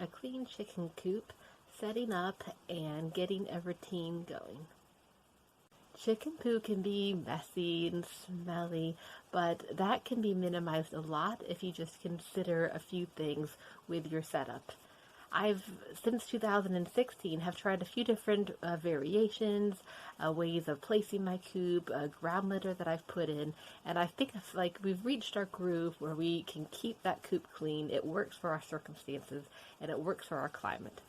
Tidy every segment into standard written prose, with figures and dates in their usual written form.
a clean chicken coop, setting up, and getting a routine going. Chicken poo can be messy and smelly, but that can be minimized a lot if you just consider a few things with your setup. I've, since 2016, have tried a few different variations, ways of placing my coop, a ground litter that I've put in, and I think it's like we've reached our groove where we can keep that coop clean. It works for our circumstances, and it works for our climate.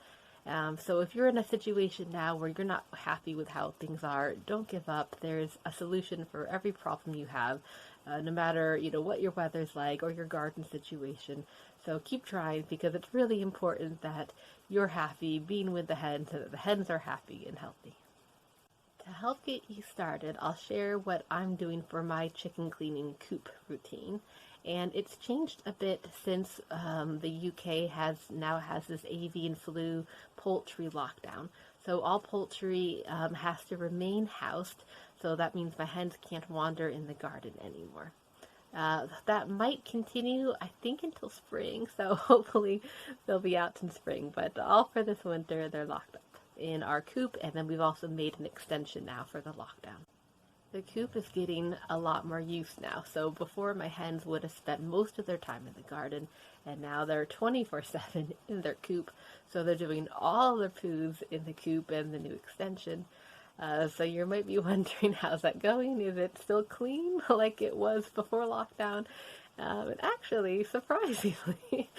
So if you're in a situation now where you're not happy with how things are, don't give up. There's a solution for every problem you have, no matter what your weather's like or your garden situation. So keep trying, because it's really important that you're happy being with the hens, so that the hens are happy and healthy. To help get you started, I'll share what I'm doing for my chicken cleaning coop routine. And it's changed a bit since the UK now has this avian flu poultry lockdown. So all poultry has to remain housed, so that means my hens can't wander in the garden anymore. That might continue, I think, until spring, so hopefully they'll be out in spring. But all for this winter, they're locked up in our coop, and then we've also made an extension now for the lockdown. The coop is getting a lot more use now. So before, my hens would have spent most of their time in the garden, and now they're 24/7 in their coop. So they're doing all their poos in the coop and the new extension. So you might be wondering, how's that going? Is it still clean like it was before lockdown? And actually, surprisingly,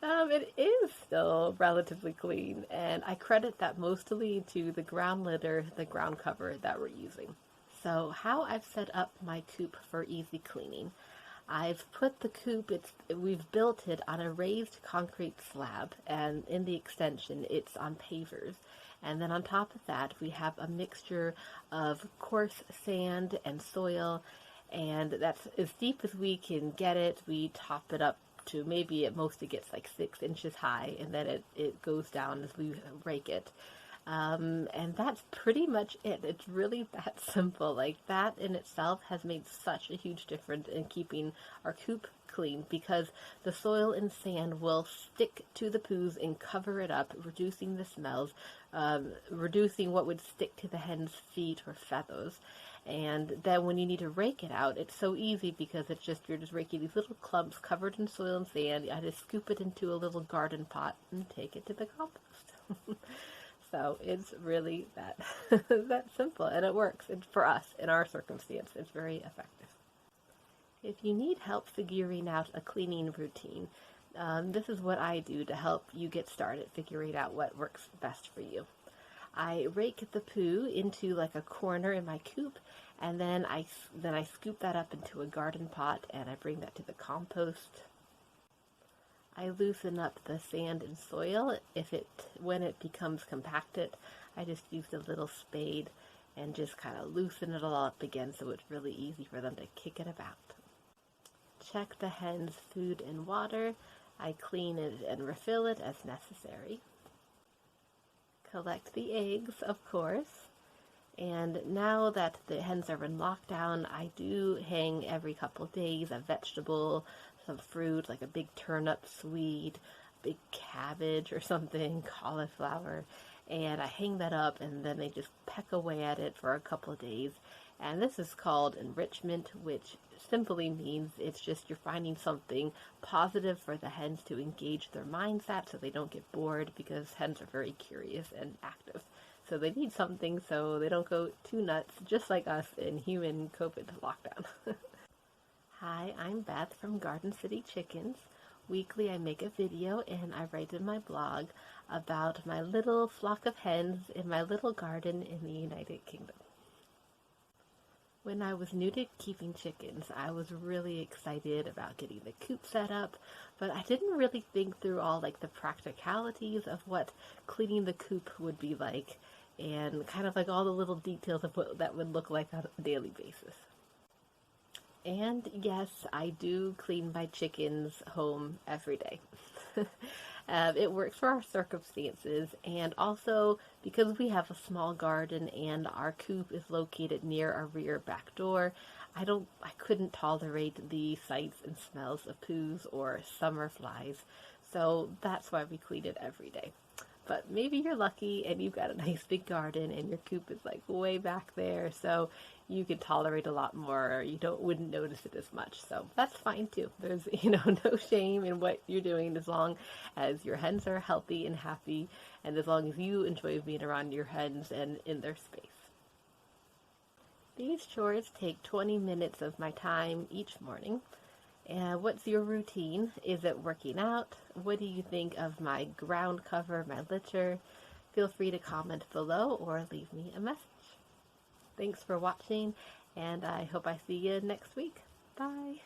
it is still relatively clean. And I credit that mostly to the ground litter, the ground cover that we're using. So how I've set up my coop for easy cleaning. I've put the coop, we've built it on a raised concrete slab, and in the extension it's on pavers. And then on top of that we have a mixture of coarse sand and soil, and that's as deep as we can get it. We top it up to maybe at most it gets like 6 inches high, and then it goes down as we rake it. And that's pretty much it. It's really that simple. Like, that in itself has made such a huge difference in keeping our coop clean, because the soil and sand will stick to the poos and cover it up, reducing the smells, reducing what would stick to the hen's feet or feathers. And then when you need to rake it out, it's so easy, because you're just raking these little clumps covered in soil and sand. I just scoop it into a little garden pot and take it to the compost. So it's really that simple, and it works. And for us, in our circumstance, it's very effective. If you need help figuring out a cleaning routine, this is what I do to help you get started figuring out what works best for you. I rake the poo into like a corner in my coop, and then I scoop that up into a garden pot, and I bring that to the compost. I loosen up the sand and soil. When it becomes compacted, I just use a little spade and just kind of loosen it all up again, so it's really easy for them to kick it about. Check the hen's food and water. I clean it and refill it as necessary. Collect the eggs, of course. And now that the hens are in lockdown, I do hang every couple days a vegetable, some fruit, like a big turnip, sweet, big cabbage or something, cauliflower, and I hang that up, and then they just peck away at it for a couple of days. And this is called enrichment, which simply means it's just you're finding something positive for the hens to engage their minds at, so they don't get bored, because hens are very curious and active. So they need something so they don't go too nuts, just like us in human COVID lockdown. Hi, I'm Beth from Garden City Chickens. Weekly I make a video and I write in my blog about my little flock of hens in my little garden in the United Kingdom. When I was new to keeping chickens, I was really excited about getting the coop set up, but I didn't really think through all the practicalities of what cleaning the coop would be like, and kind of all the little details of what that would look like on a daily basis. And yes, I do clean my chickens' home every day. It works for our circumstances, and also because we have a small garden and our coop is located near our rear back door, I couldn't tolerate the sights and smells of poos or summer flies. So that's why we clean it every day. But maybe you're lucky and you've got a nice big garden and your coop is like way back there, so you can tolerate a lot more, or you wouldn't notice it as much. So that's fine too. There's no shame in what you're doing, as long as your hens are healthy and happy, and as long as you enjoy being around your hens and in their space. These chores take 20 minutes of my time each morning. And what's your routine? Is it working out? What do you think of my ground cover, my litter? Feel free to comment below or leave me a message. Thanks for watching, and I hope I see you next week. Bye!